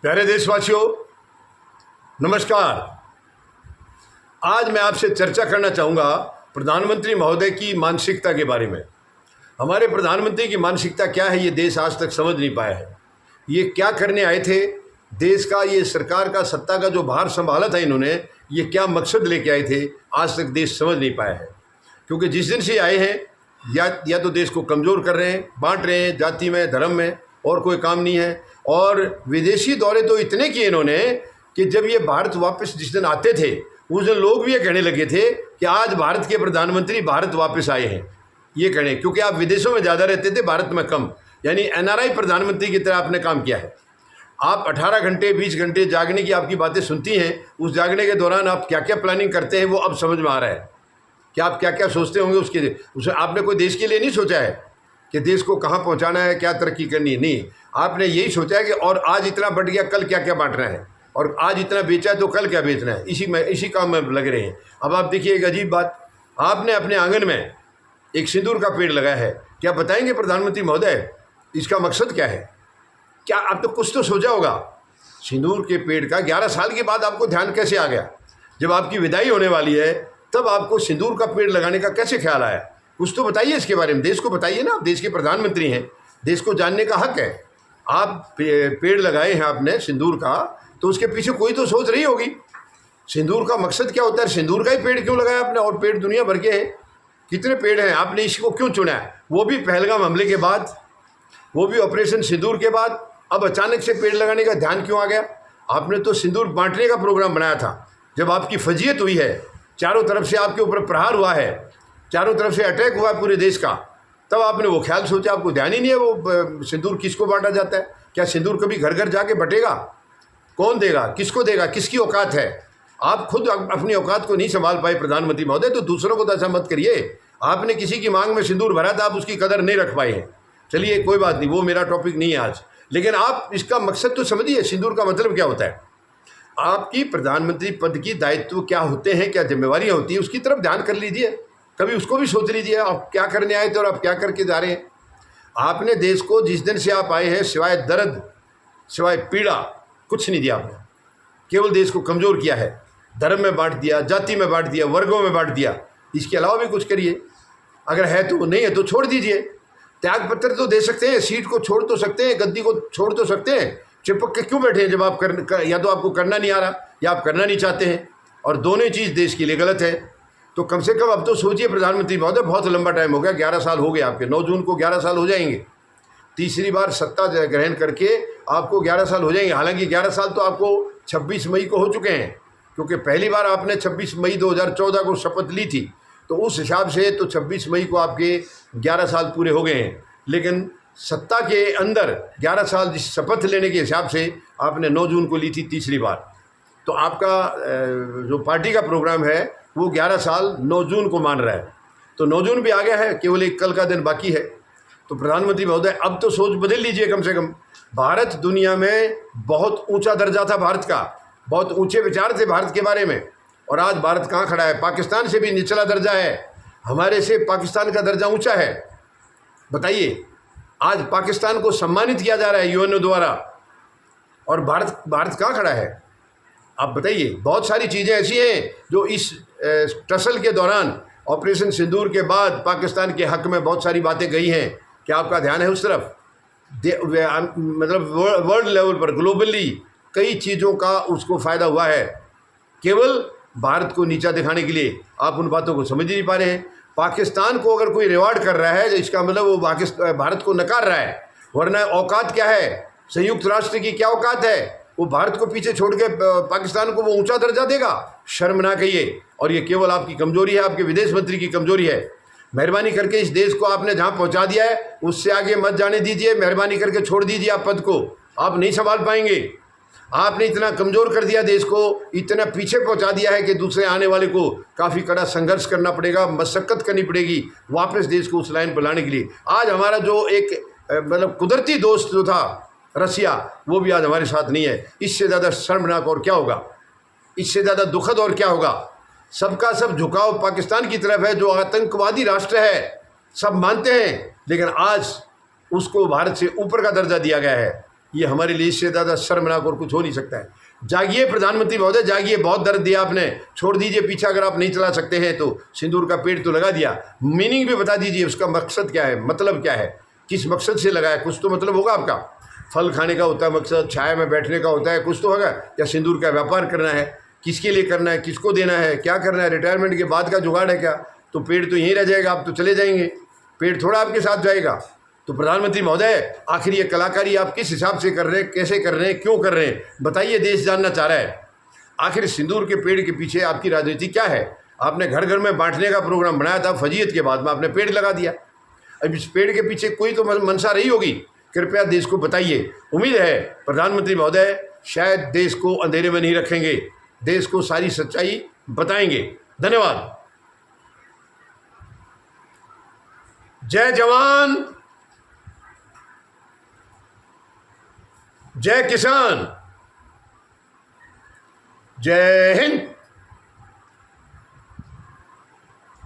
प्यारे देशवासियों, नमस्कार। आज मैं आपसे चर्चा करना चाहूँगा प्रधानमंत्री महोदय की मानसिकता के बारे में। हमारे प्रधानमंत्री की मानसिकता क्या है, ये देश आज तक समझ नहीं पाया है। ये क्या करने आए थे, देश का, ये सरकार का, सत्ता का जो भार संभाला था इन्होंने, ये क्या मकसद लेके आए थे, आज तक देश समझ नहीं पाया है। क्योंकि जिस दिन से आए हैं या तो देश को कमज़ोर कर रहे हैं, बांट रहे हैं जाति में, धर्म में, और कोई काम नहीं है। और विदेशी दौरे तो इतने किए इन्होंने कि जब ये भारत वापस जिस दिन आते थे उस दिन लोग भी ये कहने लगे थे कि आज भारत के प्रधानमंत्री भारत वापस आए हैं। ये कहने, क्योंकि आप विदेशों में ज़्यादा रहते थे, भारत में कम, यानी एनआरआई प्रधानमंत्री की तरह आपने काम किया है। आप 18 घंटे 20 घंटे जागने की आपकी बातें सुनती हैं, उस जागने के दौरान आप क्या क्या प्लानिंग करते हैं वो अब समझ में आ रहा है कि आप क्या क्या सोचते होंगे। उसे आपने कोई देश के लिए नहीं सोचा है कि देश को कहाँ पहुँचाना है, क्या तरक्की करनी है, नहीं। आपने यही सोचा है कि और आज इतना बढ़ गया, कल क्या क्या बांटना है, और आज इतना बेचा है तो कल क्या बेचना है, इसी काम में लगे रहे हैं। अब आप देखिए एक अजीब बात, आपने अपने आंगन में एक सिंदूर का पेड़ लगाया है। क्या बताएंगे प्रधानमंत्री महोदय इसका मकसद क्या है? क्या आप तो कुछ तो सोचा होगा। सिंदूर के पेड़ का 11 साल के बाद आपको ध्यान कैसे आ गया? जब आपकी विदाई होने वाली है तब आपको सिंदूर का पेड़ लगाने का कैसे ख्याल आया? कुछ तो बताइए इसके बारे में, देश को बताइए ना। आप देश के प्रधानमंत्री हैं, देश को जानने का हक है। आप पेड़ लगाए हैं आपने सिंदूर का, तो उसके पीछे कोई तो सोच रही होगी। सिंदूर का मकसद क्या होता है? सिंदूर का ही पेड़ क्यों लगाया आपने? और पेड़ दुनिया भर के हैं, कितने पेड़ हैं, आपने इसको क्यों चुना है? वो भी पहलगाम हमले के बाद, वो भी ऑपरेशन सिंदूर के बाद। अब अचानक से पेड़ लगाने का ध्यान क्यों आ गया? आपने तो सिंदूर बांटने का प्रोग्राम बनाया था। जब आपकी फजीयत हुई है, चारों तरफ से आपके ऊपर प्रहार हुआ है, चारों तरफ से अटैक हुआ है पूरे देश का, तब आपने वो ख्याल सोचा। आपको ध्यान ही नहीं है वो सिंदूर किसको बांटा जाता है। क्या सिंदूर कभी घर घर जाके बटेगा? कौन देगा, किसको देगा, किसकी औकात है? आप खुद अपनी औकात को नहीं संभाल पाए प्रधानमंत्री महोदय, तो दूसरों को तो ऐसा मत करिए। आपने किसी की मांग में सिंदूर भरा था, आप उसकी कदर नहीं रख पाए हैं। चलिए कोई बात नहीं, वो मेरा टॉपिक नहीं है आज, लेकिन आप इसका मकसद तो समझिए, सिंदूर का मतलब क्या होता है। आपकी प्रधानमंत्री पद की दायित्व क्या होते हैं, क्या जिम्मेवारियां होती हैं, उसकी तरफ ध्यान कर लीजिए। कभी उसको भी सोच लीजिए आप क्या करने आए थे और आप क्या करके जा रहे हैं। आपने देश को जिस दिन से आप आए हैं सिवाय दर्द, सिवाय पीड़ा, कुछ नहीं दिया आपने। केवल देश को कमज़ोर किया है, धर्म में बांट दिया, जाति में बांट दिया, वर्गों में बांट दिया। इसके अलावा भी कुछ करिए। अगर है तो, नहीं है तो छोड़ दीजिए। त्याग पत्र तो दे सकते हैं, सीट को छोड़ तो सकते हैं, गद्दी को छोड़ तो सकते हैं। चिपक के क्यों बैठे हैं जब आप या तो आपको करना नहीं आ रहा या आप करना नहीं चाहते हैं, और दोनों ही चीज़ देश के लिए गलत है। तो कम से कम अब तो सोचिए प्रधानमंत्री महोदय, बहुत लंबा टाइम हो गया, 11 साल हो गए आपके। 9 जून को 11 साल हो जाएंगे। तीसरी बार सत्ता ग्रहण करके आपको 11 साल हो जाएंगे। हालांकि 11 साल तो आपको 26 मई को हो चुके हैं, क्योंकि पहली बार आपने 26 मई 2014 को शपथ ली थी, तो उस हिसाब से तो 26 मई को आपके 11 साल पूरे हो गए हैं। लेकिन सत्ता के अंदर 11 साल जिस शपथ लेने के हिसाब से आपने 9 जून को ली थी तीसरी बार, तो आपका जो पार्टी का प्रोग्राम है वो 11 साल 9 जून को मान रहा है। तो 9 जून भी आ गया है, केवल एक कल का दिन बाकी है। तो प्रधानमंत्री महोदय अब तो सोच बदल लीजिए कम से कम। भारत दुनिया में बहुत ऊंचा दर्जा था भारत का, बहुत ऊंचे विचार थे भारत के बारे में, और आज भारत कहाँ खड़ा है? पाकिस्तान से भी निचला दर्जा है। हमारे से पाकिस्तान का दर्जा ऊंचा है। बताइए, आज पाकिस्तान को सम्मानित किया जा रहा है यूएनओ द्वारा, और भारत कहाँ खड़ा है? आप बताइए। बहुत सारी चीज़ें ऐसी हैं जो इस टसल के दौरान, ऑपरेशन सिंदूर के बाद पाकिस्तान के हक में बहुत सारी बातें गई हैं। क्या आपका ध्यान है उस तरफ? मतलब वर्ल्ड लेवल पर, ग्लोबली कई चीज़ों का उसको फ़ायदा हुआ है। केवल भारत को नीचा दिखाने के लिए आप उन बातों को समझ नहीं पा रहे हैं। पाकिस्तान को अगर कोई रिवार्ड कर रहा है, इसका मतलब वो भारत को नकार रहा है। वरना औकात क्या है? संयुक्त राष्ट्र की क्या औकात है? वो भारत को पीछे छोड़ के पाकिस्तान को वो ऊंचा दर्जा देगा? शर्म ना कहिए। और ये केवल आपकी कमजोरी है, आपके विदेश मंत्री की कमजोरी है। मेहरबानी करके इस देश को आपने जहां पहुंचा दिया है उससे आगे मत जाने दीजिए। मेहरबानी करके छोड़ दीजिए आप पद को, आप नहीं संभाल पाएंगे। आपने इतना कमज़ोर कर दिया देश को, इतना पीछे पहुंचा दिया है कि दूसरे आने वाले को काफ़ी कड़ा संघर्ष करना पड़ेगा, मशक्क़त करनी पड़ेगी वापस देश को उस लाइन पर लाने के लिए। आज हमारा जो एक मतलब कुदरती दोस्त जो था रसिया, वो भी आज हमारे साथ नहीं है। इससे ज़्यादा शर्मनाक और क्या होगा? इससे ज़्यादा दुखद और क्या होगा? सबका सब झुकाव पाकिस्तान की तरफ है, जो आतंकवादी राष्ट्र है, सब मानते हैं, लेकिन आज उसको भारत से ऊपर का दर्जा दिया गया है। ये हमारे लिए इससे ज़्यादा शर्मनाक और कुछ हो नहीं सकता है। जागिए प्रधानमंत्री महोदय, जागिए, बहुत दर्द दिया आपने, छोड़ दीजिए पीछा। अगर आप नहीं चला सकते हैं तो सिंदूर का पेड़ तो लगा दिया, मीनिंग भी बता दीजिए, उसका मकसद क्या है, मतलब क्या है, किस मकसद से लगाया, कुछ तो मतलब होगा आपका। फल खाने का होता है मकसद, छाया में बैठने का होता है, कुछ तो होगा, या सिंदूर का व्यापार करना है, किसके लिए करना है, किसको देना है, क्या करना है, रिटायरमेंट के बाद का जुगाड़ है क्या? तो पेड़ तो यहीं रह जाएगा, आप तो चले जाएंगे, पेड़ थोड़ा आपके साथ जाएगा। तो प्रधानमंत्री महोदय, आखिर ये कलाकारी आप किस हिसाब से कर रहे हैं, कैसे कर रहे हैं, क्यों कर रहे हैं, बताइए, देश जानना चाह रहा है। आखिर सिंदूर के पेड़ के पीछे आपकी राजनीति क्या है? आपने घर घर में बांटने का प्रोग्राम बनाया था, फजीयत के बाद में आपने पेड़ लगा दिया। अब इस पेड़ के पीछे कोई तो मंशा रही होगी, कृपया देश को बताइए। उम्मीद है प्रधानमंत्री महोदय शायद देश को अंधेरे में नहीं रखेंगे, देश को सारी सच्चाई बताएंगे। धन्यवाद। जय जवान, जय किसान, जय हिंद।